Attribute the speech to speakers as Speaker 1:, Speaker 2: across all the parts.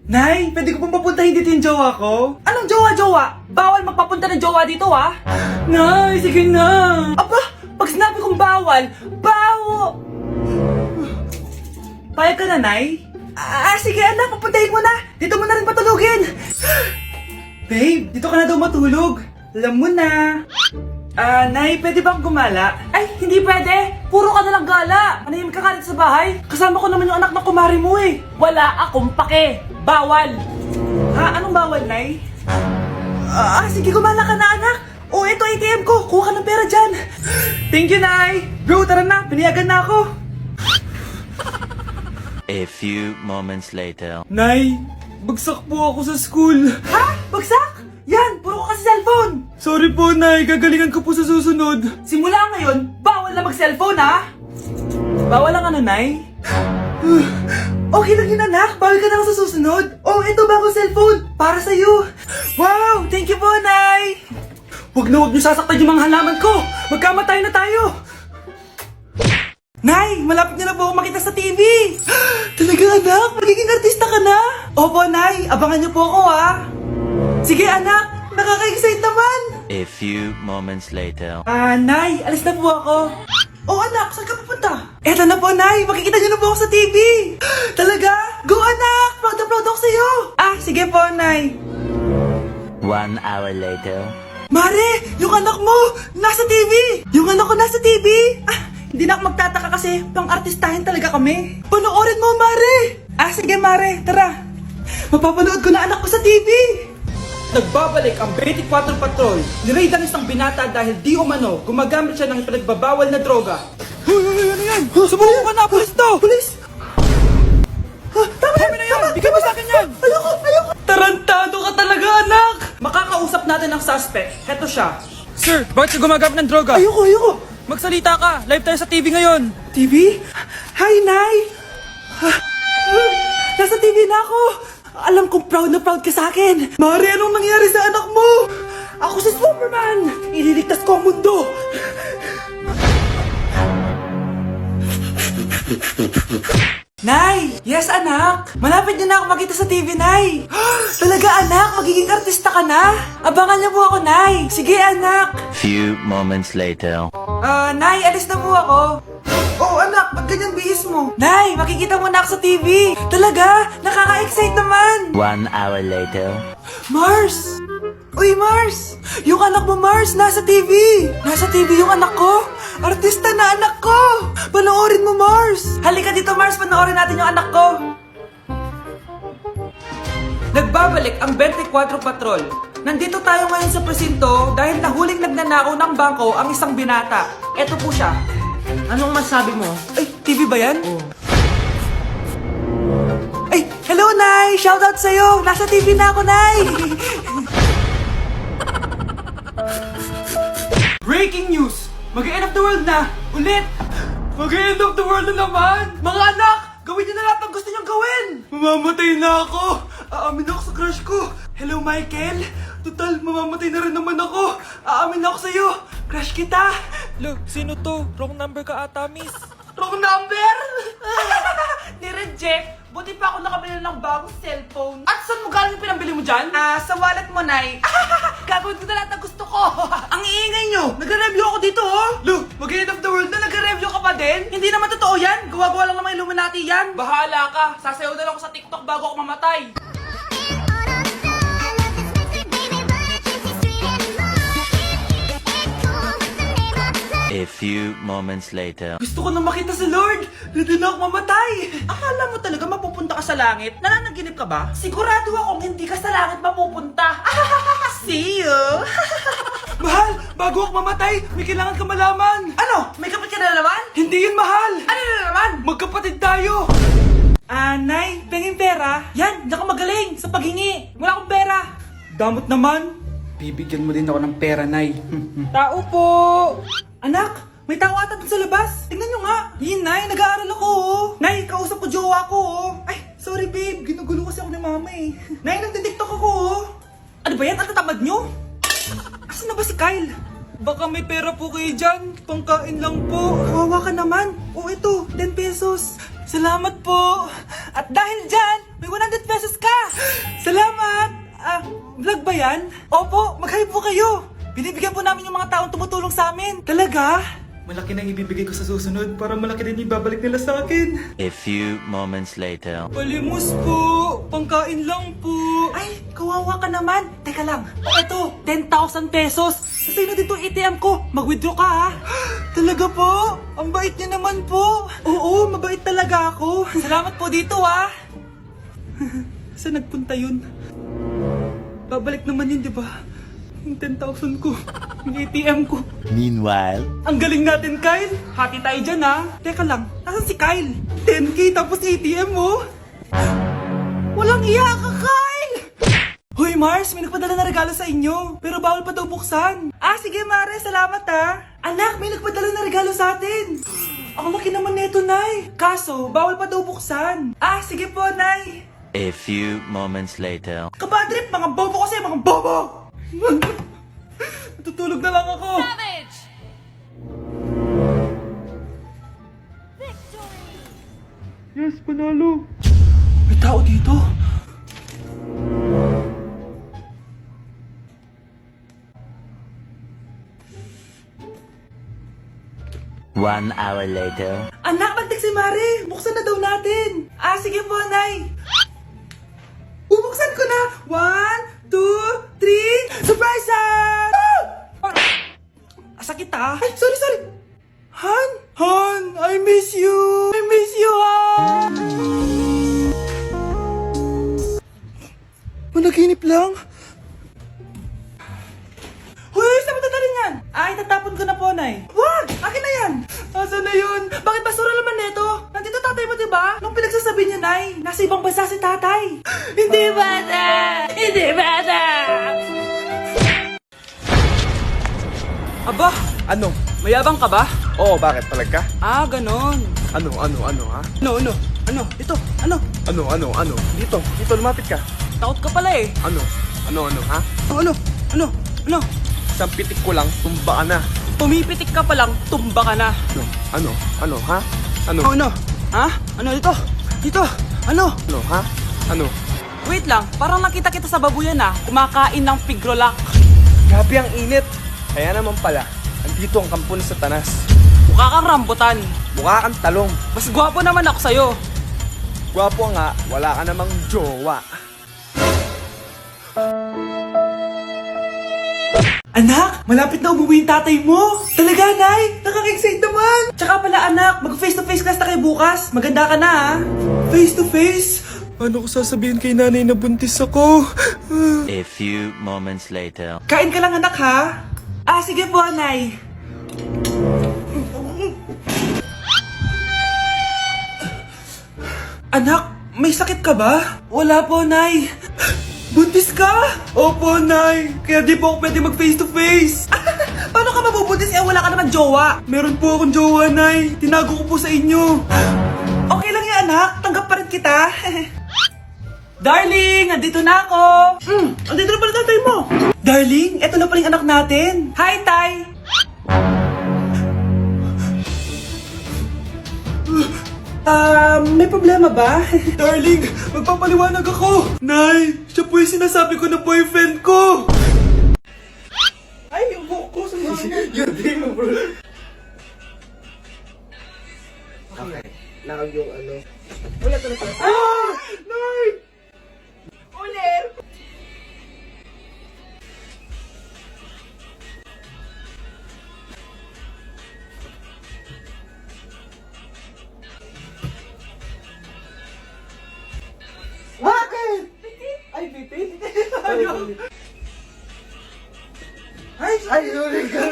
Speaker 1: Nay, pwede ko pong papuntahin dito yung jowa ko?
Speaker 2: Anong jowa-jowa? Bawal magpapunta ng jowa dito, ha?
Speaker 1: Nay, sige na.
Speaker 2: Aba, pag sinabi kong bawal,
Speaker 1: Payag ka na, Nay?
Speaker 2: sige anak, papuntahin mo na. Dito mo na rin patulugin.
Speaker 1: Babe, dito ka na daw matulog. Alam mo na. Nay, pwede bang gumala?
Speaker 2: Ay, hindi pwede. Puro ka nalang gala. Manahimik ka dito sa bahay. Kasama ko naman yung anak ng kumari mo eh. Wala akong pake. Bawal.
Speaker 1: Ha? Anong bawal, Nay?
Speaker 2: Sige, gumala ka na anak. Ito ATM ko. Kuha ka ng pera dyan.
Speaker 1: Thank you, Nay. Bro, tara na. Piniyagan na ako.
Speaker 3: A few moments later.
Speaker 1: Nay, bagsak po ako sa school.
Speaker 2: Ha? Bagsak? Yan, puro ka kasi cellphone.
Speaker 1: Sorry po, Nay. Gagalingan ko po sa susunod.
Speaker 2: Simula ngayon, bawal na mag-cellphone ha.
Speaker 1: Bawal lang ano, Nay?
Speaker 2: Okay lang yun anak, bawal ka na lang sa susunod. Ito bagong cellphone, para sa'yo.
Speaker 1: Wow! Thank you po, Nay! Huwag niyo sasaktan yung mga halaman ko! Magkamatay na tayo! Nay! Malapit niyo na po ako makita sa TV!
Speaker 2: Talaga anak, magiging artista ka na.
Speaker 1: Opo, Nay! Abangan niyo po ako, ha!
Speaker 2: Sige anak, nakaka-excite naman.
Speaker 3: A few moments later.
Speaker 1: Nay! Alis na po ako!
Speaker 2: Anak, saan ka pupunta?
Speaker 1: Eto na po, Nay! Makikita niyo na po ako sa TV!
Speaker 2: Talaga? Go anak, proud na proud ako sa'yo.
Speaker 1: Sige po, Nay!
Speaker 3: 1 hour later.
Speaker 2: Mare, yung anak mo, nasa TV. Yung anak ko nasa TV. Hindi na ako magtataka kasi pang-artistahin talaga kami. Panoorin mo, Mare.
Speaker 1: Sige, Mare! Tara!
Speaker 2: Mapapanood ko na anak ko sa TV.
Speaker 1: Nagbabalik ang 24 Patrol. Niraid ang isang binata dahil di umano gumagamit siya ng ipinagbabawal na droga.
Speaker 2: Ano yan?
Speaker 1: Sumuko ka na! Pulis to!
Speaker 2: Pulis! Tama
Speaker 1: na yan! Bigyan mo sa akin yan!
Speaker 2: Ayoko!
Speaker 1: Tarantado ka talaga, anak! Makakausap natin ang suspect. Heto siya. Sir, bakit ka gumagamit ng droga?
Speaker 2: Ayoko!
Speaker 1: Magsalita ka! Live tayo sa TV ngayon!
Speaker 2: TV? Hi, Nay! Nasa TV na ako! Alam kong proud na proud ka sa akin! Mare, anong nangyari sa anak mo? Ako si Superman! Ililigtas ko ang mundo! Nay! Yes, anak! Malapit niyo na ako makita sa TV, Nay! Talaga, anak? Magiging artista ka na? Abangan niyo po ako, Nay! Sige, anak!
Speaker 3: Few moments later.
Speaker 2: Nay, alis na po ako. Anak, ba't ganyan bihis mo? Nay, makikita mo na ako sa TV. Talaga? Nakaka-excite naman.
Speaker 3: 1 hour later.
Speaker 2: Mars! Uy, Mars! Yung anak mo, Mars, nasa TV. Nasa TV yung anak ko. Artista na anak ko. Panoorin mo, Mars. Halika dito, Mars. Panoorin natin yung anak ko.
Speaker 1: Nagbabalik ang 24 Patrol. Nandito tayo ngayon sa presinto dahil nahuling nagnanakaw ng bangko ang isang binata. Eto po siya.
Speaker 2: Anong masabi mo?
Speaker 1: Ay, TV ba yan?
Speaker 2: Ay, hello, Nay! Shoutout sa'yo! Nasa TV na ako, Nay!
Speaker 1: Breaking news! Mag-end of the world na! Ulit! Mag-end of the world na naman! Mga anak! Gawin niyo na lahat ng gusto niyong gawin! Mamamatay na ako! Aamin ako sa crush ko! Hello, Michael! Total, mamamatay na rin naman ako! Aamin ako sa'yo! Crush kita!
Speaker 4: Look, sino to? Wrong number ka ata, miss.
Speaker 1: Wrong number!
Speaker 2: Ni-reject! Buti pa ako nakabili ng bagong cellphone.
Speaker 1: At saan mo galing yung pinambili mo dyan?
Speaker 2: Sa wallet mo, Nay. Gagawin ko na lahat ng gusto ko.
Speaker 1: Ang iingay nyo! Nagre-review ako dito, oh! Look, mag-end of the world na nagre-review ka pa din? Hindi naman totoo yan! Gawa-gawa lang naman Illuminati yan! Bahala ka! Sasayaw na lang ako sa TikTok bago ako mamatay!
Speaker 3: A few moments later.
Speaker 1: Gusto ko na makita si Lord! Ready na ako mamatay! Akala mo talaga mapupunta ka sa langit? Nananaginip ka ba?
Speaker 2: Sigurado akong hindi ka sa langit mapupunta.
Speaker 1: See you! Mahal! Bago ako mamatay, may kailangan ka malaman!
Speaker 2: Ano? May kapit ka na naman?
Speaker 1: Hindi yun, mahal!
Speaker 2: Ano na naman?
Speaker 1: Magkapatid tayo!
Speaker 2: Nay, pengin pera. Yan, diyan ka magaling sa paghingi. Wala akong pera.
Speaker 1: Damot naman! Bibigyan mo din ako ng pera, Nay.
Speaker 2: Tao po. Anak, may tao ata dun sa labas. Tingnan nyo nga. Nay, nag-aaral ako, oh. Nay, kausap ko jowa ko, oh. Ay, sorry, babe. Ginugulo kasi ako ni mama, eh. Nay, nagtitiktok ako, oh. Ano ba yan? Ang tatamad nyo? Asan na ba si Kyle?
Speaker 1: Baka may pera po kayo dyan. Pangkain lang po.
Speaker 2: Kawawa ka naman. Ito, 10 pesos. Salamat po. At dahil dyan, may 100 pesos ka. Vlog ba yan? Opo, mag-hype po kayo. Binibigyan po namin yung mga taong tumutulong sa amin. Talaga? Malaki na ibibigay ko sa susunod para malaki din ibabalik nila sa akin.
Speaker 3: A few moments later.
Speaker 2: Palimos po. Pangkain lang po. Ay, kawawa ka naman. Teka lang. Ito, 10,000 pesos. Kasi na dito ATM ko. Mag-withdraw ka ha. Talaga po? Ang bait niya naman po. Oo, mabait talaga ako. Salamat po dito ha. Saan nagpunta yun? Babalik naman yun, di ba? Yung 10,000 ko. Yung ATM ko.
Speaker 3: Meanwhile.
Speaker 2: Ang galing natin, Kyle. Happy tayo dyan, ha? Teka lang, nasan si Kyle? 10K tapos ATM mo? Walang iya ka, Kyle! Hoy, Mars, may nagpadala na regalo sa inyo. Pero bawal pa daw buksan. Ah, sige, Mare, salamat, ha? Anak, may nagpadala na regalo sa atin. Ang laki naman neto, Nay. Kaso, bawal pa daw buksan. Ah, sige po, Nay.
Speaker 3: A few moments later.
Speaker 2: Kabadrip, mga bobo kasi, mga bobo! Tutulog na lang ako.
Speaker 5: Savage!
Speaker 2: Yes, panalo. May tao dito.
Speaker 3: One hour later.
Speaker 2: Anak, magtik si Mare. Buksan na daw natin. Ah, sige po, Nay. Bubuksan ko na. 1, 2, 3. Surprise! Sakit ah. Ay, sorry. Han? Han, I miss you. I miss you, Han. Managinip lang. Hoy, saan mo dadalhin yan? Ay, tatapon ko na po, Nay. Wag! Akin na yan! Asa na yun? Bakit basura naman neto? Nandito tatay mo, diba? Nung pinagsasabi niya, Nay, nasa ibang bansa si tatay. Hindi bata! Hindi bata! Aba,
Speaker 1: Ano?
Speaker 2: mayabang ka ba?
Speaker 1: Oo, bakit? Palag ka?
Speaker 2: Ah, ganon.
Speaker 1: Ano, ha?
Speaker 2: Ano? Ito, ano?
Speaker 1: Ano? Dito, lumapit ka.
Speaker 2: Takot ka pala eh.
Speaker 1: Ano, ha?
Speaker 2: Ano?
Speaker 1: Isang pitik ko lang, tumba ka na.
Speaker 2: Pumipitik ka pa lang, tumba ka na.
Speaker 1: Ano, ha? Ano,
Speaker 2: Ano? Ha? Ano dito? Dito? Ano?
Speaker 1: ha? Ano?
Speaker 2: Wait lang, parang nakita kita sa babuyan ah, kumakain ng pigrolak.
Speaker 1: Grabe ang init. Kaya naman pala, andito ang kampo ni Satanas.
Speaker 2: Mukha kang rambutan.
Speaker 1: Mukha kang talong.
Speaker 2: Mas gwapo naman ako sa'yo.
Speaker 1: Gwapo nga, wala ka namang jowa.
Speaker 2: Anak, malapit na umuwi yung tatay mo. Talaga, Nay? Nakaka-excite naman. Tsaka pala, anak, mag-face-to-face class na kayo bukas. Maganda ka na, ha? Face-to-face?
Speaker 4: Paano ko sasabihin kay nanay na buntis ako?
Speaker 3: A few moments later.
Speaker 2: Kain ka lang, anak, ha? Ah, sige po, Nay. Anak, may sakit ka ba? Wala po, Nay. Buntis ka? Opo, Nay. Kaya di po ako pwede mag face-to-face. Paano ka mabubuntis eh wala ka naman jowa? Meron po akong jowa, Nay. Tinago ko po sa inyo. Okay lang yan, anak. Tanggap pa rin kita. Darling, nandito na ako. Andito na pala tatay mo. Darling, eto na pala yung anak natin. Hi, Tay. May problema ba? Darling, magpapaliwanag ako. Nay, siya po yung sinasabi ko na boyfriend ko. Ay, yung buhok ko sa mga.
Speaker 1: Yun, di mo, bro. Okay, nakag yung ano. Wala to na to.
Speaker 2: Ah! Nay! Ulit!
Speaker 1: Bakit?
Speaker 2: Ay, bitin! Ayaw!
Speaker 1: Ay, sorry ka.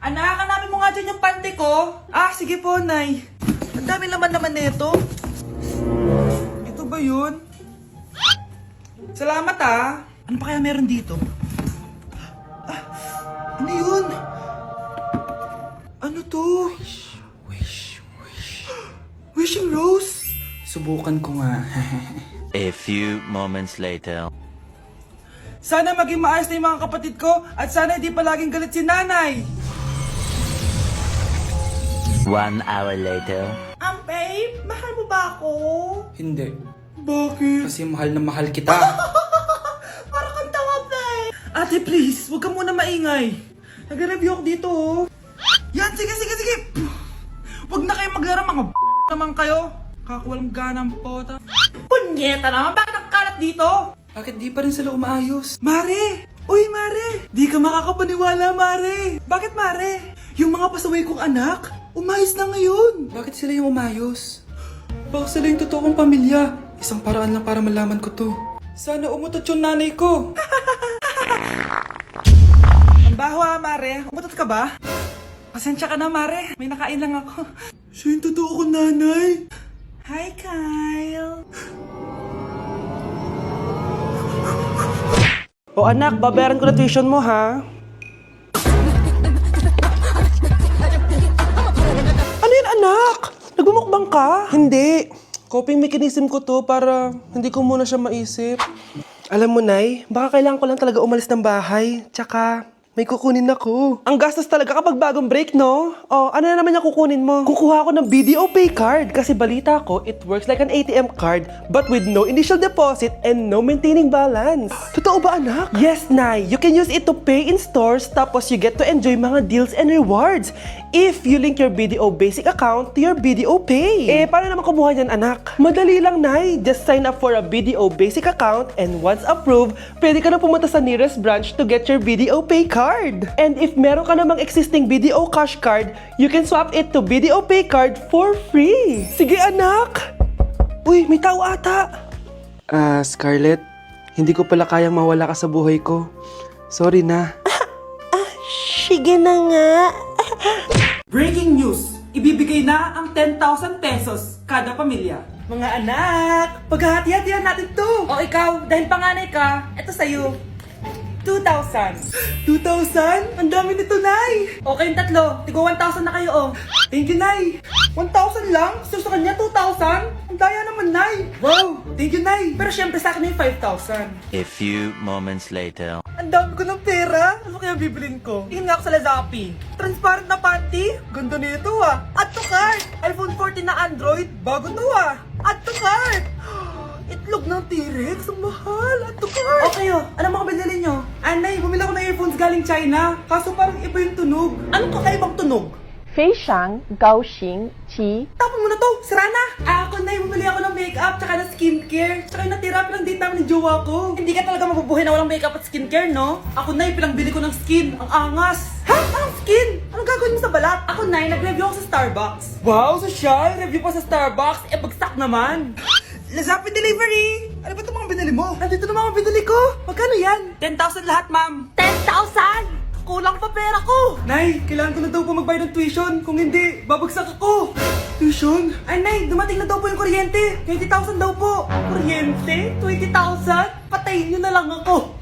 Speaker 2: Anak, hanapin mo nga dyan yung pante ko. Ah, sige po, Nay. Ang dami naman nito. Ito ba yun? Salamat ah. Ano pa kaya meron dito? Ah, ano yun? Ano to? Wishing Rose? Subukan ko nga.
Speaker 3: A few moments later.
Speaker 2: Sana maging maayos na yung mga kapatid ko at sana hindi palaging galit si nanay.
Speaker 3: 1 hour later.
Speaker 2: Babe, mahal mo ba ako?
Speaker 1: Hindi.
Speaker 2: Bakit?
Speaker 1: Kasi mahal na mahal kita.
Speaker 2: Para kang tawa, babe. Ate, please, huwag ka muna maingay. Nag-review ako dito, oh. Yan, sige. Huwag na kayo maglaro, mga naman kayo. Kakawalang ganang pota. Punyeta naman, bakit nagkalat dito?
Speaker 1: Bakit di pa rin sila umaayos?
Speaker 2: Mare! Uy, Mare! Di ka makakapaniwala, Mare! Bakit, Mare? Yung mga pasaway kong anak, umayos na ngayon.
Speaker 1: Bakit sila yung umayos? Baka sila yung totoo kong pamilya. Isang paraan lang para malaman ko to. Sana umutot yung nanay ko.
Speaker 2: Ang baho, Mare. Umutot ka ba? Pasensya ka na, Mare. May nakain lang ako.
Speaker 1: Siya yung totoo kong nanay.
Speaker 2: Hi, Kyle.
Speaker 5: O anak, babayaran ko na tuition mo ha. Ano yan anak? Nagmumukbang ka? Hindi. Coping mechanism ko to para hindi ko muna siya maisip. Alam mo, Nay, baka kailangan ko lang talaga umalis ng bahay. Tsaka, may kukunin ako. Ang gastos talaga kapag bagong break, no? O, ano na naman yung kukunin mo? Kukuha ako ng BDO Pay card kasi balita ko, it works like an ATM card but with no initial deposit and no maintaining balance. Totoo ba, anak? Yes, Nay. You can use it to pay in stores tapos you get to enjoy mga deals and rewards if you link your BDO Basic account to your BDO Pay. Eh, paano naman kumuha niyan, anak? Madali lang, Nay. Just sign up for a BDO Basic account and once approved, pwede ka na pumunta sa nearest branch to get your BDO Pay card. And if meron ka namang existing BDO Cash card, you can swap it to BDO Pay card for free. Sige, anak! Uy, may tao ata! Scarlett, hindi ko pala kayang mawala ka sa buhay ko. Sorry na. Sige na nga.
Speaker 2: Breaking news! Ibibigay na ang 10,000 pesos kada pamilya. Mga anak, paghahati-hatihan natin to. O ikaw, dahil panganay ka, eto sa'yo. 2,000.
Speaker 1: 2,000? Ang dami nito, Nay!
Speaker 2: Okay yung tatlo, tigo 1,000 na kayo, oh.
Speaker 1: Thank you, Nay!
Speaker 2: 1,000 lang? So sa kanya 2,000? Ang daya naman, Nay.
Speaker 1: Wow! Thank you, Nay!
Speaker 2: Pero syempre sa akin yung 5,000.
Speaker 3: A few moments later.
Speaker 2: Ang dami ko ng pera. Ano kaya bibilin ko? Tingin nga ako sa Lazappi. Transparent na panty? Ganda nito ah. Add to cart! iPhone 14 na Android? Bago to ah. Add to cart! Itlog ng T-Rex? Ang mahal! Add to cart! Okay oh, ano mga binili nyo?
Speaker 1: Anay, bumili ako ng earphones galing China. Kaso parang iba yung tunog.
Speaker 2: Anong kakaibang tunog?
Speaker 6: 非常高兴其
Speaker 2: Tapon mo na to! Sira na!
Speaker 1: Ako, Nay, bumili ako ng makeup tsaka ng skincare. Tsaka yung natira pa ng date namin ng jowa ko.
Speaker 2: Hindi ka talaga mabubuhay na walang makeup at skincare, no?
Speaker 1: Ako, Nay, pinangbili ko ng skin. Ang angas.
Speaker 2: Ha? Anong skin? Anong gagawin mo sa balat?
Speaker 1: Ako, Nay, nag-review ako sa Starbucks. Wow, social! Review pa sa Starbucks. Eh, bagsak naman.
Speaker 2: Lazappi delivery! Ano ba itong mga binili mo?
Speaker 1: Nandito na mga binili ko. Magkano yan?
Speaker 2: 10,000 lahat, ma'am.
Speaker 6: 10,000
Speaker 2: Kulang pa pera ko!
Speaker 1: Nay, kailangan ko na daw po magbayad ng tuition. Kung hindi, babagsak ako. Tuition? Ay, Nay, dumating na daw po yung kuryente. 20,000 daw po.
Speaker 2: Kuryente? 20,000? Patayin nyo na lang ako!